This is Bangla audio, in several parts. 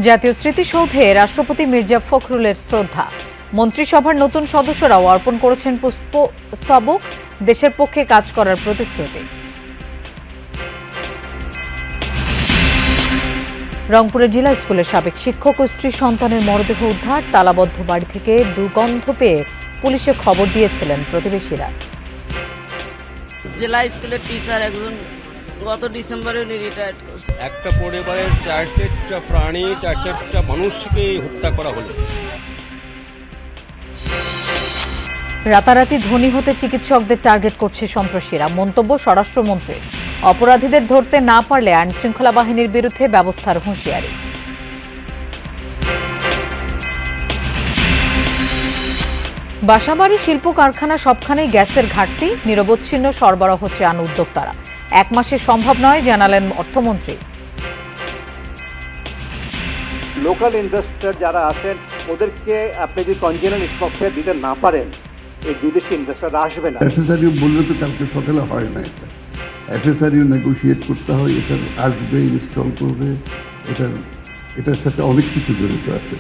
জাতীয় স্মৃতিসৌধে রাষ্ট্রপতি মির্জা ফখরুলের শ্রদ্ধা। মন্ত্রিসভার নতুন সদস্যরাও অর্পণ করেছেন পুষ্পস্তবক, দেশের পক্ষে কাজ করার প্রতিশ্রুতি। রংপুরের জেলা স্কুলের সাবেক শিক্ষক ও স্ত্রী সন্তানের মরদেহ উদ্ধার। তালাবদ্ধ বাড়ি থেকে দুর্গন্ধ পেয়ে পুলিশে খবর দিয়েছিলেন প্রতিবেশীরা। জেলা স্কুলের টিচার একজন গত ডিসেম্বরে উনি রিটায়ার্ড করছে। একটা পরিবারের চারটা প্রাণী, চারটা মানুষকে হত্যা করা হলো। রাতারাতি ধনী হতে চিকিৎসকদের টার্গেট করছে সন্ত্রাসীরা, মন্তব্য স্বরাষ্ট্রমন্ত্রীর। অপরাধীদের ধরতে না পারলে আইন শৃঙ্খলা বাহিনীর বিরুদ্ধে ব্যবস্থার হুঁশিয়ারি। বাসাবাড়ি, শিল্প কারখানা সবখানেই গ্যাসের ঘাটতি, নিরবচ্ছিন্ন সরবরাহ চান উদ্যোক্তারা। এক মাসে সম্ভব নয় জানালেন অর্থমন্ত্রী। লোকাল ইনভেস্টর যারা আছেন ওদেরকে আপনি যদি কনজেনারেল অ্যাটমসফিয়ার দিতে না পারেন, এই বিদেশি ইনভেস্টর আসবে না। এফএসআরইউ বললে তো কালকে সকালে হয় না। এটা এফএসআরইউ নেগোশিয়েট করতে হয়, এটা আসবে, ইনস্টল করবে, এটার সাথে অনেক কিছু জড়িত আছে।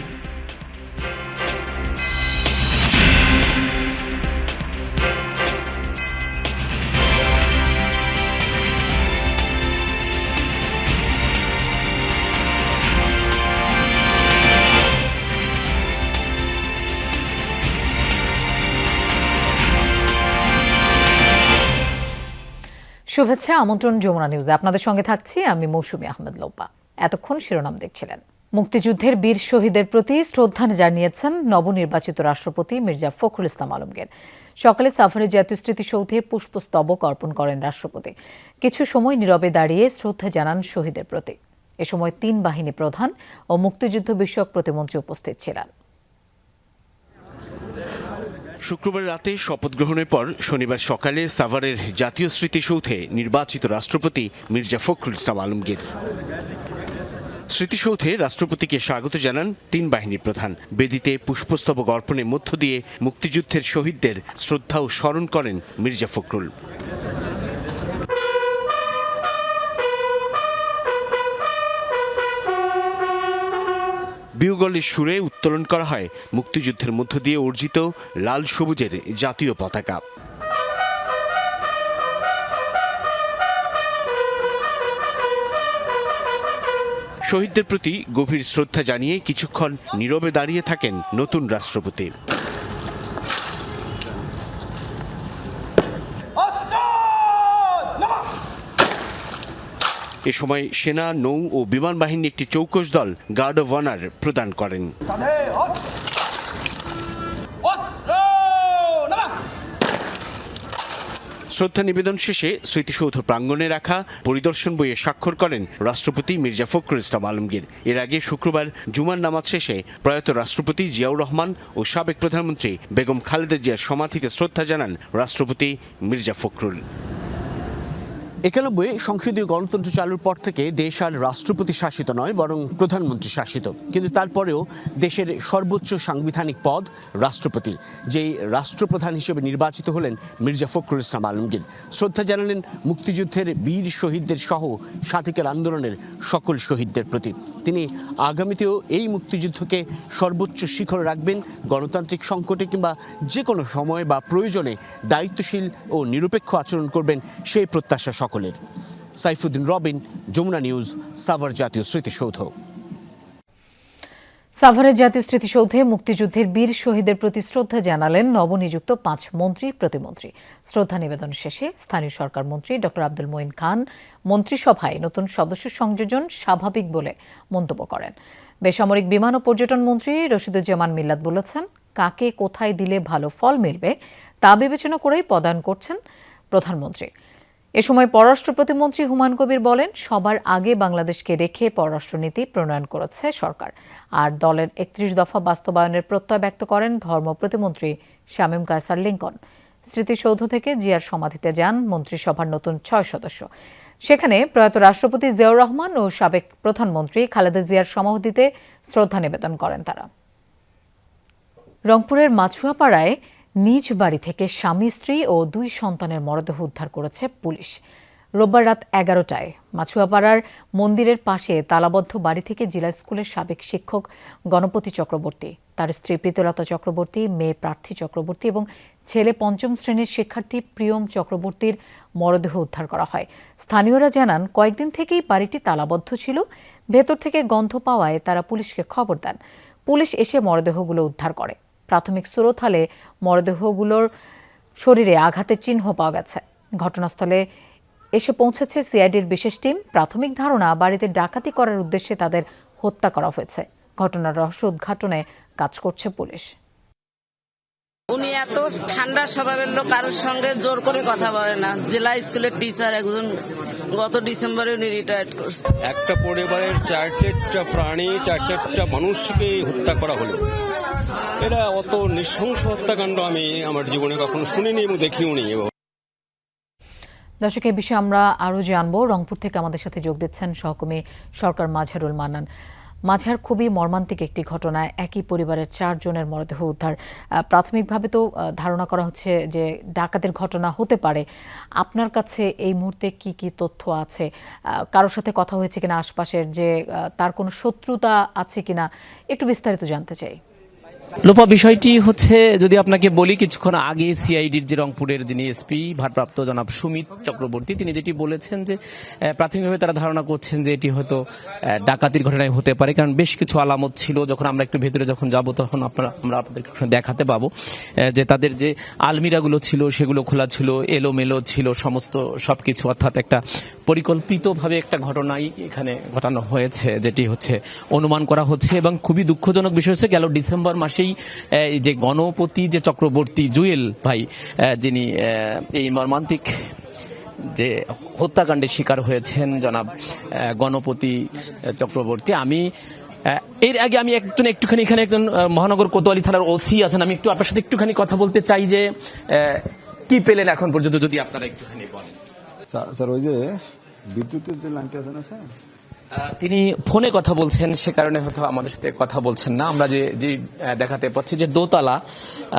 শুভেচ্ছা, আমন্ত্রণ যমুনা নিউজে। আপনাদের সঙ্গে থাকছি আমি মৌসুমী আহমেদ লোপা। এতক্ষণ শিরোনাম দেখছিলেন। মুক্তিযুদ্ধের বীর শহীদের প্রতি শ্রদ্ধা জানিয়েছেন নবনির্বাচিত রাষ্ট্রপতি মির্জা ফখরুল ইসলাম আলমগীর। সকালে সাভারে জাতীয় স্মৃতিসৌধে পুষ্পস্তবক অর্পণ করেন রাষ্ট্রপতি। কিছু সময় নীরবে দাঁড়িয়ে শ্রদ্ধা জানান শহীদের প্রতি। এ সময় ৩ বাহিনী প্রধান ও মুক্তিযুদ্ধ বিষয়ক প্রতিমন্ত্রী উপস্থিত ছিলেন। শুক্রবার রাতে শপথ গ্রহণের পর শনিবার সকালে সাভারের জাতীয় স্মৃতিসৌধে নির্বাচিত রাষ্ট্রপতি মির্জা ফখরুল ইসলাম আলমগীর। স্মৃতিসৌধে রাষ্ট্রপতিকে স্বাগত জানান ৩ বাহিনীর প্রধান। বেদিতে পুষ্পস্তবক অর্পণের মধ্য দিয়ে মুক্তিযুদ্ধের শহীদদের শ্রদ্ধা ও স্মরণ করেন মির্জা ফখরুল। বিউগলের সুরে উত্তোলন করা হয় মুক্তিযুদ্ধের মধ্য দিয়ে অর্জিত লাল সবুজের জাতীয় পতাকা। শহীদদের প্রতি গভীর শ্রদ্ধা জানিয়ে কিছুক্ষণ নীরবে দাঁড়িয়ে থাকেন নতুন রাষ্ট্রপতি। এ সময় সেনা, নৌ ও বিমান বাহিনী একটি চৌকস দল গার্ড অব অনার প্রদান করেন। শ্রদ্ধা নিবেদন শেষে স্মৃতিসৌধ প্রাঙ্গণে রাখা পরিদর্শন বইয়ে স্বাক্ষর করেন রাষ্ট্রপতি মির্জা ফখরুল ইসলাম আলমগীর। এর আগে শুক্রবার জুমার নামাজ শেষে প্রয়াত রাষ্ট্রপতি জিয়াউর রহমান ও সাবেক প্রধানমন্ত্রী বেগম খালেদা জিয়ার সমাধিতে শ্রদ্ধা জানান রাষ্ট্রপতি মির্জা ফখরুল। 91 সংসদীয় গণতন্ত্র চালুর পর থেকে দেশ আর রাষ্ট্রপতি শাসিত নয়, বরং প্রধানমন্ত্রী শাসিত। কিন্তু তারপরেও দেশের সর্বোচ্চ সাংবিধানিক পদ রাষ্ট্রপতির, যেই রাষ্ট্রপ্রধান হিসেবে নির্বাচিত হলেন মির্জা ফখরুল ইসলাম আলমগীর। শ্রদ্ধা জানালেন মুক্তিযুদ্ধের বীর শহীদদের সহ স্বাধিকার আন্দোলনের সকল শহীদদের প্রতি। তিনি আগামীতেও এই মুক্তিযুদ্ধকে সর্বোচ্চ শিখরে রাখবেন, গণতান্ত্রিক সংকটে কিংবা যে কোনো সময় বা প্রয়োজনে দায়িত্বশীল ও নিরপেক্ষ আচরণ করবেন, সেই প্রত্যাশা সকলের। সাইফুদ্দিন রবিন, যমুনা নিউজ, সাভার জাতীয় স্মৃতিসৌধ। সাভারের জাতীয় স্মৃতিসৌধে মুক্তিযুদ্ধের বীর শহীদের প্রতি শ্রদ্ধা জানালেন নবনিযুক্ত 5 মন্ত্রী প্রতিমন্ত্রী। শ্রদ্ধা নিবেদন শেষে স্থানীয় সরকার মন্ত্রী ডক্টর আব্দুল মঈন খান মন্ত্রিসভায় নতুন সদস্য সংযোজন স্বাভাবিক বলে মন্তব্য করেন। বেসামরিক বিমান ও পর্যটন মন্ত্রী রশিদুজ্জামান মিল্লাত বলেছেন, কাকে কোথায় দিলে ভালো ফল মিলবে তা বিবেচনা করেই পদায়ন করছেন প্রধানমন্ত্রী। এ সময় পররাষ্ট্র প্রতিমন্ত্রী হুমায়ুন কবির বলেন, সবার আগে বাংলাদেশকে রেখে পররাষ্ট্রনীতি প্রণয়ন করেছে সরকার। আর দলের 31 দফা বাস্তবায়নের প্রত্যয় ব্যক্ত করেন ধর্ম প্রতিমন্ত্রী শামীম কায়সার লিংকন। স্মৃতিসৌধ থেকে জিয়ার সমাধিতে যান মন্ত্রিসভার নতুন 6 সদস্য। সেখানে প্রয়াত রাষ্ট্রপতি জিয়াউর রহমান ও সাবেক প্রধানমন্ত্রী খালেদা জিয়ার সমাধিতে শ্রদ্ধা নিবেদন করেন তারা। রংপুরের মাছুয়াপাড়ায় নিজ বাড়ি থেকে স্বামী, স্ত্রী ও 2 সন্তানের মরদেহ উদ্ধার করেছে পুলিশ। রোববার রাত 11টায় মাছুয়াপাড়ার মন্দিরের পাশে তালাবদ্ধ বাড়ি থেকে জেলা স্কুলের সাবেক শিক্ষক গণপতি চক্রবর্তী, তার স্ত্রী প্রীতলতা চক্রবর্তী, মেয়ে প্রার্থী চক্রবর্তী এবং ছেলে পঞ্চম শ্রেণীর শিক্ষার্থী প্রিয়ম চক্রবর্তীর মরদেহ উদ্ধার করা হয়। স্থানীয়রা জানান, কয়েকদিন থেকেই বাড়িটি তালাবদ্ধ ছিল। ভেতর থেকে গন্ধ পাওয়ায় তারা পুলিশকে খবর দেন। পুলিশ এসে মরদেহগুলো উদ্ধার করে। প্রাথমিক সুরতহালে মরদেহগুলোর শরীরে আঘাতের চিহ্ন পাওয়া গেছে। ঘটনাস্থলে এসে পৌঁছেছে সিআইডির বিশেষ টিম। প্রাথমিক ধারণা, বাড়িতে ডাকাতি করার উদ্দেশ্যে তাদের হত্যা করা হয়েছে। ঘটনার রহস্য উদ্ঘাটনে কাজ করছে পুলিশ। উনি এত ঠান্ডা স্বভাবের লোক, কারোর সঙ্গে জোর করে কথা বলে না। জেলা স্কুলের টিচার একজন, গত ডিসেম্বরে উনি রিটায়ার্ড করছে। একটা পরিবারের চারটেটা প্রাণী, চারটেটা মানুষকে হত্যা করা হলো। এটা অত নৃশংস হত্যাকাণ্ড আমি আমার জীবনে কখনো শুনিনি এবং দেখিওনি। দর্শক, এই বিষয়ে আমরা আরও জানবো। রংপুর থেকে আমাদের সাথে যোগ দিচ্ছেন সহকর্মী সরকার মাঝহারুল মান্নান। মাঝহার, খুবই মর্মান্তিক একটি ঘটনায় একই পরিবারের 4 জনের মরদেহ উদ্ধার। প্রাথমিকভাবে তো ধারণা করা হচ্ছে যে ডাকাতের ঘটনা হতে পারে। আপনার কাছে এই মুহূর্তে কি কি তথ্য আছে? কারোর সাথে কথা হয়েছে কিনা আশপাশের, যে তার কোনো শত্রুতা আছে কিনা, একটু বিস্তারিত জানতে চাই। লোপা, বিষয়টি হচ্ছে, যদি আপনাকে বলি, কিছুক্ষণ আগে সিআইডির যে রংপুরের যিনি এসপি ভারপ্রাপ্ত জনাব সুমিত চক্রবর্তী, তিনি যেটি বলেছেন যে প্রাথমিকভাবে তারা ধারণা করছেন যে এটি হয়তো ডাকাতির ঘটনায় হতে পারে, কারণ বেশ কিছু আলামত ছিল। যখন আমরা একটু ভেতরে যখন যাব তখন আমরা আপনাদেরকে দেখাতে পাবো যে তাদের যে আলমিরাগুলো ছিল সেগুলো খোলা ছিল, এলোমেলো ছিল সমস্ত সবকিছু, অর্থাৎ একটা পরিকল্পিতভাবে একটা ঘটনাই এখানে ঘটানো হয়েছে, যেটি হচ্ছে অনুমান করা হচ্ছে। এবং খুবই দুঃখজনক বিষয় হচ্ছে, গেল ডিসেম্বর মাসেই যে গণপতি যে চক্রবর্তী জুয়েল ভাই, যিনি এই মর্মান্তিক যে হত্যাকাণ্ডের শিকার হয়েছেন জনাব গণপতি চক্রবর্তী, এর আগে আমি একটুখানি এখানে একজন মহানগর কোতোয়ালি থানার ওসি আছেন, আমি একটু আপনার সাথে একটুখানি কথা বলতে চাই যে কি পেলেন এখন পর্যন্ত, যদি আপনারা একটুখানি বলেন। স্যার, ওই যে বিদ্যুতের যে লাইনটা আছে না স্যার, তিনি ফোনে কথা বলছেন, সে কারণে হয়তো আমাদের সাথে কথা বলছেন না। আমরা যে দেখাতে পাচ্ছি যে দোতলা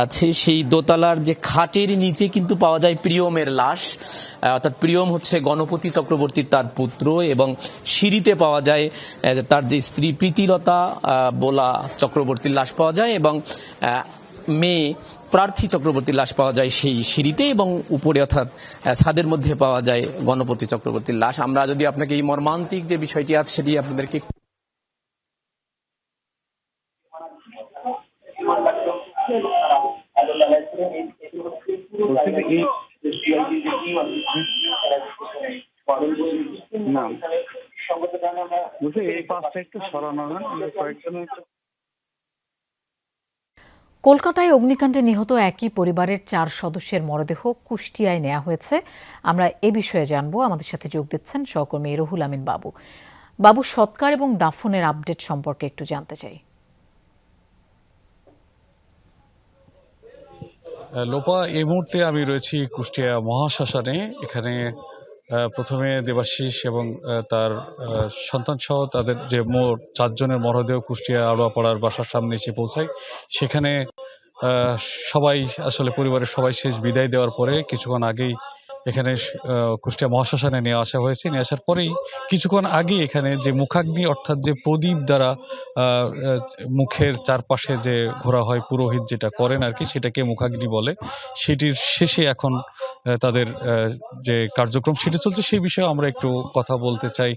আছে, সেই দোতলার যে খাটের নিচে কিন্তু পাওয়া যায় প্রিয়মের লাশ, অর্থাৎ প্রিয়ম হচ্ছে গণপতি চক্রবর্তীর তার পুত্র, এবং সিঁড়িতে পাওয়া যায় তার যে স্ত্রী প্রীতিলতা বোলা চক্রবর্তীর লাশ পাওয়া যায়, এবং মেয়ে প্রার্থী চক্রবর্তীর লাশ পাওয়া যায় সেই সিঁড়িতে, এবং উপরে অর্থাৎ ছাদের মধ্যে পাওয়া যায় গণপতি চক্রবর্তীর লাশ। আমরা যদি আপনাকে এই মর্মান্তিক যে বিষয়টি আছে সেটি আপনাদেরকে না বুঝলি এই পাশটা একটু সরানো হয়, কয়েকজন কলকাতায় অগ্নিকাণ্ডে নিহত একই পরিবারের 4 সদস্যের মরদেহ কুষ্টিয়ায় নেওয়া হয়েছে। আমরা এ বিষয়ে জানবো। আমাদের সাথে যোগ দিচ্ছেন সহকর্মী রুহুল আমিন বাবু। বাবু, সৎকার এবং দাফনের আপডেট সম্পর্কে একটু জানতে চাই। লোপা, এই মুহূর্তে আমি রয়েছি কুষ্টিয়া মহাশ্মশানে। এখানে প্রথমে দেবাশিস এবং তার সন্তান সহ তাদের যে মোট 4 জনের মরদেহ কুষ্টিয়া আড়োয়াপাড়ার বাসার সামনে এসে পৌঁছায়। সেখানে সবাই, আসলে পরিবারের সবাই শেষ বিদায় দেওয়ার পরে কিছুক্ষণ আগেই এখানে কুষ্টিয়া মহাশ্মশানে নিয়ে আসা হয়েছে। নিয়ে আসার পরেই কিছুক্ষণ আগে এখানে যে মুখাগ্নি, অর্থাৎ যে প্রদীপ দ্বারা মুখের চারপাশে যে ঘোরা হয়, পুরোহিত যেটা করেন আর কি, সেটাকে মুখাগ্নি বলে। সেটির শেষে এখন তাদের যে কার্যক্রম সেটি চলছে, সেই বিষয়ে আমরা একটু কথা বলতে চাই।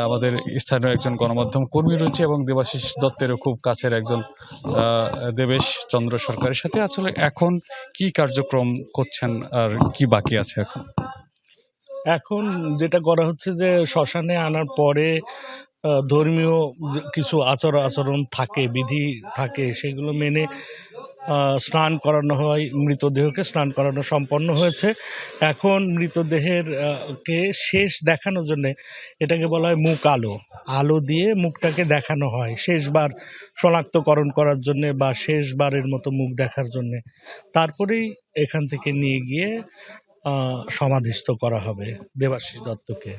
আমাদের স্থানীয় একজন গণমাধ্যম কর্মী রয়েছে এবং দেবাশিস দত্তেরও খুব কাছের একজন দেবেশ চন্দ্র সরকারের সাথে। আসলে এখন কি কার্যক্রম করছেন আর কি বাকি আছে? এখন যেটা করা হচ্ছে যে শ্মশানে আনার পরে ধর্মীয় কিছু আচরণ থাকে, বিধি থাকে, সেগুলো মেনে স্নান করানো হয়। মৃতদেহকে স্নান করানো সম্পন্ন হয়েছে। এখন মৃতদেহের কে শেষ দেখানোর জন্য, এটাকে বলা হয় মুখ আলো দিয়ে মুখটাকে দেখানো হয় শেষবার শনাক্তকরণ করার জন্য, বা শেষবারের মতো মুখ দেখার জন্য। তারপরেই এখান থেকে নিয়ে গিয়ে সমাধিস্থ করা হবে দেবাশিস দত্তকে।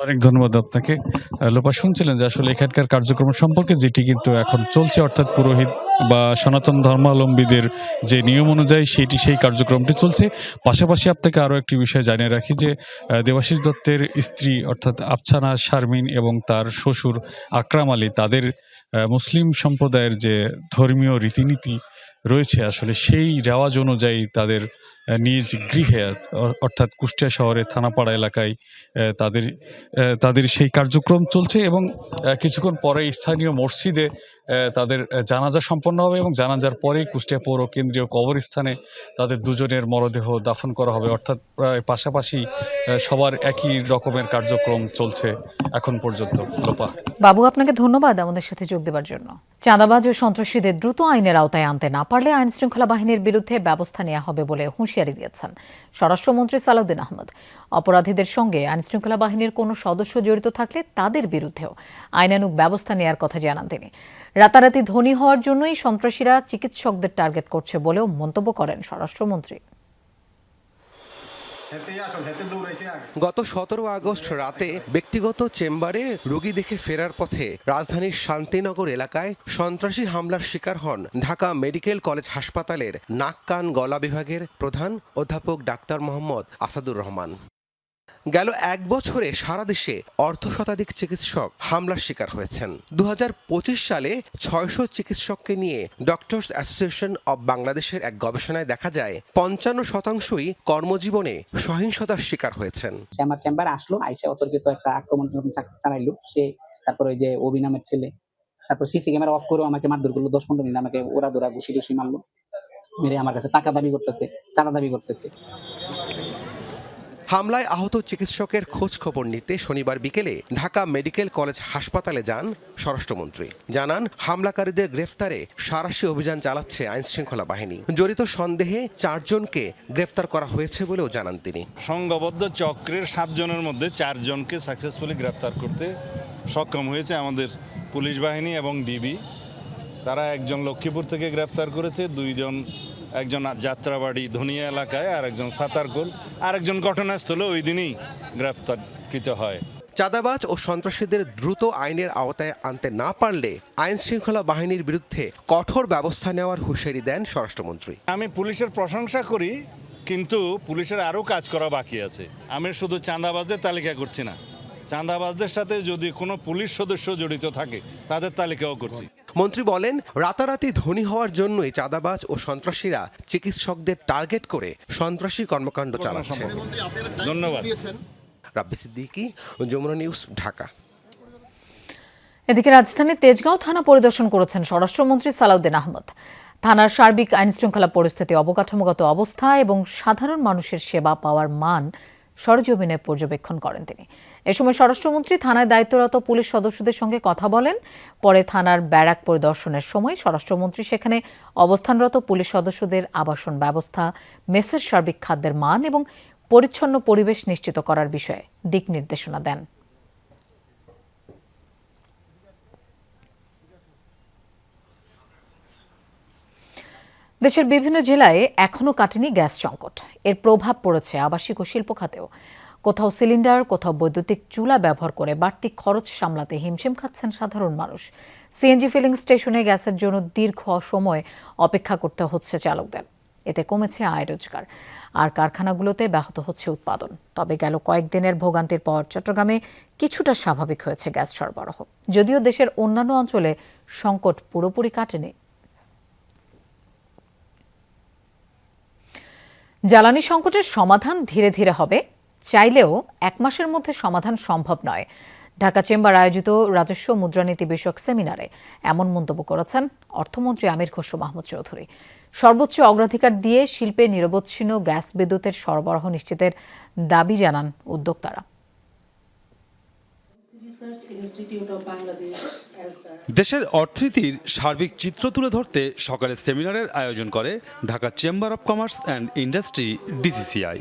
অনেক ধন্যবাদ আপনাকে। লোপা, শুনছিলেন যে আসলে এখানকার কার্যক্রম সম্পর্কে, যেটি কিন্তু এখন চলছে, অর্থাৎ পুরোহিত বা সনাতন ধর্মাবলম্বীদের যে নিয়ম অনুযায়ী সেই কার্যক্রমটি চলছে। পাশাপাশি আপনাকে আরও একটি বিষয় জানিয়ে রাখি যে দেবাশিস দত্তের স্ত্রী অর্থাৎ আফসানা শারমিন এবং তার শ্বশুর আকরাম আলী, তাদের মুসলিম সম্প্রদায়ের যে ধর্মীয় রীতিনীতি রয়েছে, আসলে সেই রেওয়াজ অনুযায়ী তাদের নিজ গৃহে অর্থাৎ কুষ্টিয়া শহরে থানাপাড়া এলাকায় তাদের সেই কার্যক্রম চলছে এবং কিছুক্ষণ পরে স্থানীয় মসজিদে তাদের জানাজা সম্পন্ন হবে এবং জানাজার পরেই কুষ্টিয়া পৌর কেন্দ্রীয় কবরস্থানে তাদের দুজনের মরদেহ দাফন করা হবে। অর্থাৎ প্রায় পাশাপাশি সবার একই রকমের কার্যক্রম চলছে এখন পর্যন্ত। লোপা, বাবু, আপনাকে ধন্যবাদ আমাদের সাথে যোগ দেওয়ার জন্য। চাঁদাবাজ ও সন্ত্রাসীদের দ্রুত আইনের আওতায় আনতে না পারলে আইন শৃঙ্খলা বাহিনীর বিরুদ্ধে ব্যবস্থা নেওয়া হবে বলে হুঁশিয়ারি দিয়েছেন স্বরাষ্ট্রমন্ত্রী সালাউদ্দিন আহমেদ। অপরাধীদের সঙ্গে আইন শৃঙ্খলা বাহিনীর কোনো সদস্য জড়িত থাকলে তাদের বিরুদ্ধেও আইনানুগ ব্যবস্থা নেওয়ার কথা জানান তিনি। রাতারাতি ধনী হওয়ার জন্যই সন্ত্রাসীরা চিকিৎসকদের টার্গেট করছে বলেও মন্তব্য করেন স্বরাষ্ট্রমন্ত্রী। গত 17 আগস্ট রাতে ব্যক্তিগত চেম্বারে রোগী দেখে ফেরার পথে রাজধানীর শান্তিনগর এলাকায় সন্ত্রাসী হামলার শিকার হন ঢাকা মেডিকেল কলেজ হাসপাতালের নাক কান গলা বিভাগের প্রধান অধ্যাপক ডাক্তার মোহাম্মদ আসাদুর রহমান। গেল 1 বছরে সারা দেশে অর্ধশতাধিক চিকিৎসক হামলার শিকার হয়েছেন। 2025 সালে 600 চিকিৎসককে নিয়ে ডক্টরস অ্যাসোসিয়েশন অব বাংলাদেশের এক গবেষণায় দেখা যায় 55%ই কর্মজীবনে সহিংসতার শিকার হয়েছেন। আমার চেম্বারে আসলো, আইসা অতর্কিত একটা আক্রমণ চালাইলো সে। তারপর ওই যে ওবি নামের ছেলে, তারপর সিসি ক্যামেরা অফ করে আমাকে মারধর করলো। 10-15 মিনিট আমাকে ওরা ধরা ঘুষি মারলো, মেরে আমার কাছে টাকা দাবি করতেছে, চাঁদা দাবি করতেছে। হামলায় আহত চিকিৎসকের খোঁজ খবর নিতে শনিবার বিকেলে ঢাকা মেডিকেল কলেজ হাসপাতালে যান স্বরাষ্ট্রমন্ত্রী। জানান, হামলাকারীদের গ্রেফতারে সাঁড়াশি অভিযান চালাচ্ছে আইন শৃঙ্খলা বাহিনী। জড়িত সন্দেহে 4 জনকে গ্রেফতার করা হয়েছে বলেও জানান তিনি। সংঘবদ্ধ চক্রের 7 জনের মধ্যে 4 জনকে সাকসেসফুলি গ্রেফতার করতে সক্ষম হয়েছে আমাদের পুলিশ বাহিনী এবং ডিবি। তারা একজন লক্ষ্মীপুর থেকে গ্রেফতার করেছে, 2 জন, একজন যাত্রাবাড়ি ধনিয়া এলাকায় আর একজন সাতারকোল, আর একজন ঘটনাস্থলে ওই দিনই গ্রেফতারকৃত হয়। চাঁদাবাজ ও সন্ত্রাসীদের দ্রুত আইনের আওতায় আনতে না পারলে আইন শৃঙ্খলা বাহিনীর বিরুদ্ধে কঠোর ব্যবস্থা নেওয়ার হুঁশিয়ারি দেন স্বরাষ্ট্রমন্ত্রী। আমি পুলিশের প্রশংসা করি, কিন্তু পুলিশের আরও কাজ করা বাকি আছে। আমি শুধু চাঁদাবাজদের তালিকা করছি না, চাঁদাবাজদের সাথে যদি কোনো পুলিশ সদস্য জড়িত থাকে তাদের তালিকাও করছি। মন্ত্রী বলেন, রাতারাতি ধনী হওয়ার জন্যই চাঁদাবাজ ও সন্ত্রাসীরা চিকিৎসকদের টার্গেট করে সন্ত্রাসী কর্মকাণ্ড চালাচ্ছে। ধন্যবাদ। রাব্বি সিদ্দিকী, যমুনা নিউজ, ঢাকা। এদিকে রাজধানীর তেজগাঁও থানা পরিদর্শন করেছেন স্বরাষ্ট্রমন্ত্রী সালাউদ্দিন আহমেদ। থানার সার্বিক আইন শৃঙ্খলা পরিস্থিতি, অবকাঠামোগত অবস্থা এবং সাধারণ মানুষের সেবা পাওয়ার মান সরেজমিনে পর্যবেক্ষণ করেন তিনি। এ সময় স্বরাষ্ট্রমন্ত্রী থানায় দায়িত্বরত পুলিশ সদস্যদের সঙ্গে কথা বলেন। পরে থানার ব্যারাক পরিদর্শনের সময় স্বরাষ্ট্রমন্ত্রী সেখানে অবস্থানরত পুলিশ সদস্যদের আবাসন ব্যবস্থা, মেসের সার্বিক খাদ্যের মান এবং পরিচ্ছন্ন পরিবেশ নিশ্চিত করার বিষয়ে দিক নির্দেশনা দেন। দেশের বিভিন্ন জেলায় এখনও কাটেনি গ্যাস সংকট। এর প্রভাব পড়েছে আবাসিক ও শিল্প খাতেও। কোথাও সিলিন্ডার, কোথাও বৈদ্যুতিক চুলা ব্যবহার করে বাড়তি খরচ সামলাতে হিমশিম খাচ্ছেন সাধারণ মানুষ। সিএনজি ফিলিং স্টেশনে গ্যাসের জন্য দীর্ঘ সময় অপেক্ষা করতে হচ্ছে চালকদের। এতে কমেছে আয় রোজগার, আর কারখানাগুলোতে ব্যাহত হচ্ছে উৎপাদন। তবে গেল কয়েকদিনের ভোগান্তির পর চট্টগ্রামে কিছুটা স্বাভাবিক হয়েছে গ্যাস সরবরাহ, যদিও দেশের অন্যান্য অঞ্চলে সংকট পুরোপুরি কাটেনি। জ্বালানি সংকটের সমাধান ধীরে ধীরে হবে, চাইলেও 1 মাসের মধ্যে সমাধান সম্ভব নয়। ঢাকা চেম্বার আয়োজিত রাজস্ব মুদ্রানীতি বিষয়ক সেমিনারে এমন মন্তব্য করেছেন অর্থমন্ত্রী আমির খসরু মাহমুদ চৌধুরী। সর্বোচ্চ অগ্রাধিকার দিয়ে শিল্পে নিরবচ্ছিন্ন গ্যাস বিদ্যুতের সরবরাহ নিশ্চিতের দাবি জানান উদ্যোক্তারা। দেশের অর্থনীতির সার্বিক চিত্র তুলে ধরতে সকালে সেমিনারের আয়োজন করে Dhaka chamber of commerce and industry, DCCI.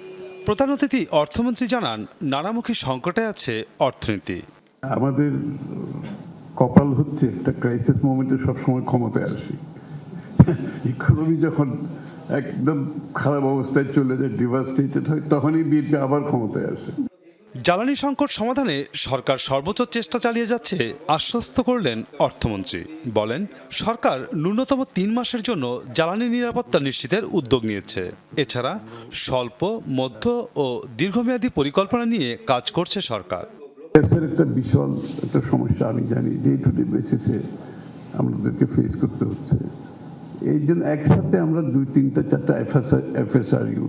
প্রধান অতিথি অর্থমন্ত্রী জানান, নানামুখী সংকটে আছে অর্থনীতি। আমাদের কপাল হচ্ছে একটা ক্রাইসিস মোমেন্টে সবসময় ক্ষমতায় আসি। ইকোনমি যখন একদম খারাপ অবস্থায় চলে যায়, ডিভাস্টেটেড হয়, তখনই বিএনপি আবার ক্ষমতায় আসে। জ্বালানি সংকট সমাধানে সরকার সর্বোচ্চ চেষ্টা চালিয়ে যাচ্ছে আশ্বস্ত করলেন অর্থমন্ত্রী। বলেন, সরকার ন্যূনতম 3 মাসের জন্য জ্বালানি নিরাপত্তা নিশ্চিতের উদ্যোগ নিয়েছে। এছাড়া স্বল্প, মধ্য ও দীর্ঘমেয়াদী পরিকল্পনা নিয়ে কাজ করছে সরকার। গ্যাসের একটা বিশাল একটা সমস্যা আমি জানি, ডে টু ডে বেসিসে আমাদেরকে ফেস করতে হচ্ছে। এই জন্য একসাথে আমরা 2, 3, 4টা এফএসআরইউ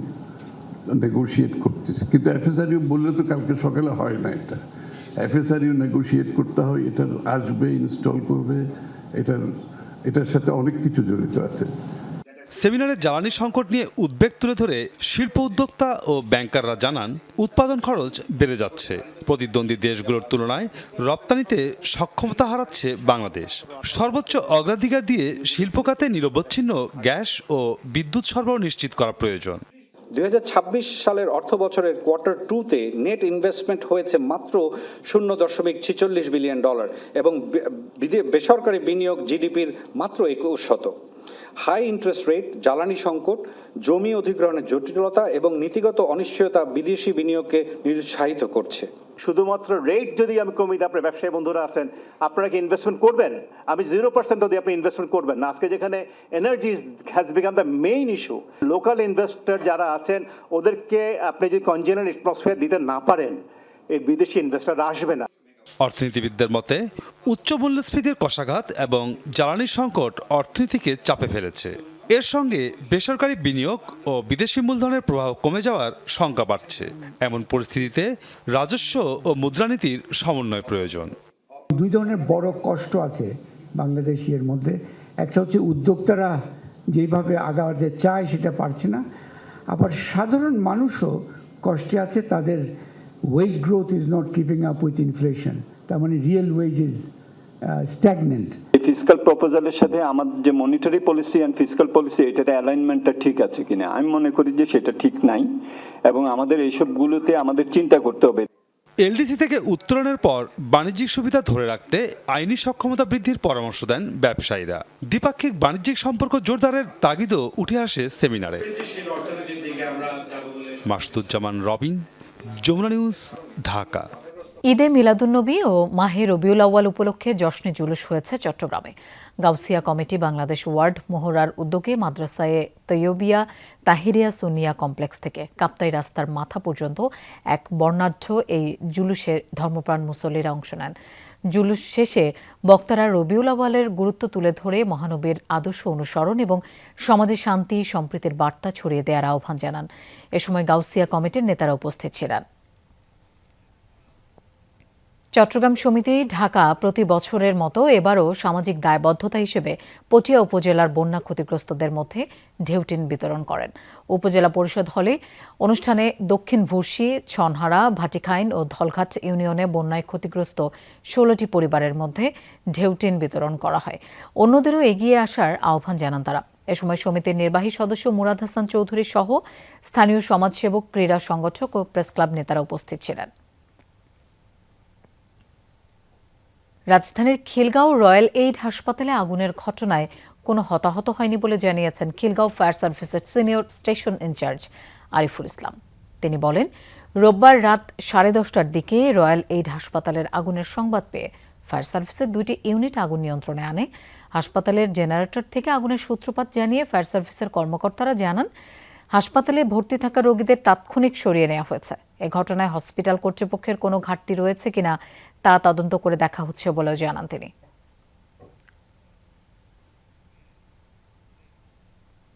নেগোশিয়েট করতেছি, কিন্তু এফএসআরইউ বললে তো কালকে সকালে হয় না। এটা এফএসআরইউ নেগোশিয়েট করতে হয়, এটা আসবে, ইনস্টল করবে, এটার সাথে অনেক কিছু জড়িত আছে। সেমিনারে জ্বালানি সংকট নিয়ে উদ্বেগ তুলে ধরে শিল্প উদ্যোক্তা ও ব্যাংকাররা জানান, উৎপাদন খরচ বেড়ে যাচ্ছে। প্রতিদ্বন্দ্বী দেশগুলোর তুলনায় রপ্তানিতে সক্ষমতা হারাচ্ছে বাংলাদেশ। সর্বোচ্চ অগ্রাধিকার দিয়ে শিল্প খাতে নিরবচ্ছিন্ন গ্যাস ও বিদ্যুৎ সরবরাহ নিশ্চিত করা প্রয়োজন। 2026 সালের অর্থ বছরের কোয়ার্টার 2-তে নেট ইনভেস্টমেন্ট হয়েছে মাত্র $0.46 বিলিয়ন এবং বেসরকারি বিনিয়োগ জিডিপির মাত্র 21%। হাই ইন্টারেস্ট রেট, জ্বালানি সংকট, জমি অধিগ্রহণের জটিলতা এবং নীতিগত অনিশ্চয়তা বিদেশি বিনিয়োগকে নিরুৎসাহিত করছে। শুধুমাত্র রেট যদি আমি কমি দিই, আপনার ব্যবসায়ী বন্ধুরা আছেন, আপনারা কি ইনভেস্টমেন্ট করবেন? আমি 0% যদি আপনি ইনভেস্টমেন্ট করবেন না। আজকে যেখানে energy has become the main issue, local investor যারা আছেন ওদেরকে আপনি যদি কনজেনারেল অ্যাটমসফিয়ার দিতে না পারেন, এই বিদেশি ইনভেস্টর আসবে না। অর্থনীতিবিদদের মতে, উচ্চ মূল্যস্ফীতির কষাঘাত এবং জ্বালানি সংকট অর্থনীতিকে চাপে ফেলেছে। এর সঙ্গে বেসরকারি বিনিয়োগ ও বিদেশি মূলধনের প্রবাহ কমে যাওয়ার শঙ্কা বাড়ছে। এমন পরিস্থিতিতে রাজস্ব ও মুদ্রানীতির সমন্বয় প্রয়োজন। 2 ধরনের বড় কষ্ট আছে বাংলাদেশের মধ্যে। একটা হচ্ছে উদ্যোক্তারা যেভাবে আগাতে চায় সেটা পারছে না, আবার সাধারণ মানুষও কষ্টে আছে, তাদের wage growth is not keeping up with inflation, তার মানে real wage is stagnant. Fiscal প্রপোজালের সাথে আমাদের যে monetary policy and fiscal policy, এটার অ্যালাইনমেন্টটা ঠিক আছে কিনা আমি মনে করি যে সেটা ঠিক নাই, এবং আমাদের এইসবগুলোতে আমাদের চিন্তা করতে হবে। এলডিসি থেকে উত্তরণের পর বাণিজ্যিক সুবিধা ধরে রাখতে আইনি সক্ষমতা বৃদ্ধির পরামর্শ দেন ব্যবসায়ীরা। দ্বিপাক্ষিক বাণিজ্যিক সম্পর্ক জোরদারের তাগিদও উঠে আসে সেমিনারে। মাসুদুজ্জামান রবিন, যমুনা নিউজ, ঢাকা। ঈদে মিলাদুন্নবী ও মাহে রবিউল আউয়াল উপলক্ষে জশ্নে জুলুস হয়েছে চট্টগ্রামে। গাউসিয়া কমিটি বাংলাদেশ ওয়ার্ড মোহরার উদ্যোগে মাদ্রাসায়ে তৈয়বিয়া তাহিরিয়া সুন্নিয়া কমপ্লেক্স থেকে কাপ্তাই রাস্তার মাথা পর্যন্ত এক বর্ণাঢ্য এই জুলুসে ধর্মপ্রাণ মুসল্লিরা অংশ নেন। জুলুস শেষে বক্তারা রবিউল আউয়ালের গুরুত্ব তুলে ধরে মহানবীর আদর্শ অনুসরণ এবং সমাজে শান্তি সম্প্রীতির বার্তা ছড়িয়ে দেওয়ার আহ্বান জানান। এ সময় গাউসিয়া কমিটির নেতারা উপস্থিত ছিলেন। চট্টগ্রাম সমিতি ঢাকা প্রতি বছরের মতো এবারও সামাজিক দায়বদ্ধতা হিসেবে পটিয়া উপজেলার বন্যা ক্ষতিগ্রস্তদের মধ্যে ঢেউটিন বিতরণ করেন। উপজেলা পরিষদ হলে অনুষ্ঠানে দক্ষিণ ভুরসি, ছনহারা, ভাটিখাইন ও ধলঘাট ইউনিয়নে বন্যায় ক্ষতিগ্রস্ত 16টি পরিবারের মধ্যে ঢেউটিন বিতরণ করা হয়। অন্যদেরও এগিয়ে আসার আহ্বান জানান তারা। এ সময় সমিতির নির্বাহী সদস্য মুরাদ হাসান চৌধুরী সহ স্থানীয় সমাজসেবক, ক্রীড়া সংগঠক ও প্রেস ক্লাব নেতারা উপস্থিত ছিলেন। রাজধানীর খিলগাঁও রয়্যাল এইড হাসপাতালে আগুনের ঘটনায় কোনো হতাহত হয়নি বলে জানিয়েছেন খিলগাঁও ফায়ার সার্ভিসের senior station in charge Ariful Islam. তিনি বলেন, রোববার রাত 10:30টার দিকে রয়্যাল এইড হাসপাতালের আগুনের সংবাদ পেয়ে ফায়ার সার্ভিসের 2টি ইউনিট আগুন নিয়ন্ত্রণে আনে। হাসপাতালের জেনারেটর থেকে আগুনের সূত্রপাত জানিয়ে ফায়ার সার্ভিসের কর্মকর্তারা জানান, হাসপাতালে ভর্তি থাকা রোগীদের তাৎক্ষণিক সরিয়ে নেওয়া হয়েছে। এ ঘটনায় হসপিটাল কর্তৃপক্ষের কোনো ঘাটতি রয়েছে কিনা তা তদন্ত করে দেখা হচ্ছে বলেও জানান তিনি।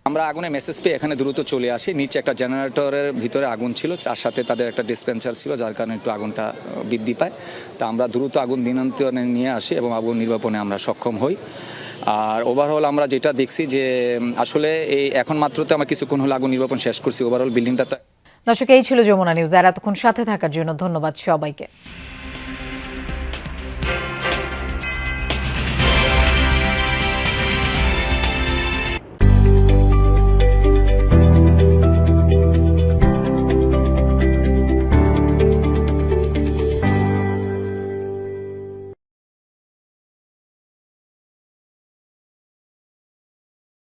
আমরা আগুনে মেসেজ পেয়ে এখানে দ্রুত চলে আসি। নিচে একটা জেনারেটরের ভিতরে আগুন ছিল, তার সাথে তাদের একটা ডিসপেন্সার ছিল, যার কারণে একটু আগুনটা বৃদ্ধি পায়। তা আমরা দ্রুত আগুন নিয়ন্ত্রণে নিয়ে আসি এবং আগুন নির্বাপনে আমরা সক্ষম হই। আর ওভারঅল আমরা যেটা দেখছি যে আসলে এই এখন মাত্রতে আমরা কিছুক্ষণ হলো আগুন নির্বাপন শেষ করছি। ওভারঅল বিল্ডিংটা। দর্শক, এই ছিল যমুনা নিউজ। আর এতক্ষণ সাথে থাকার জন্য ধন্যবাদ সবাইকে।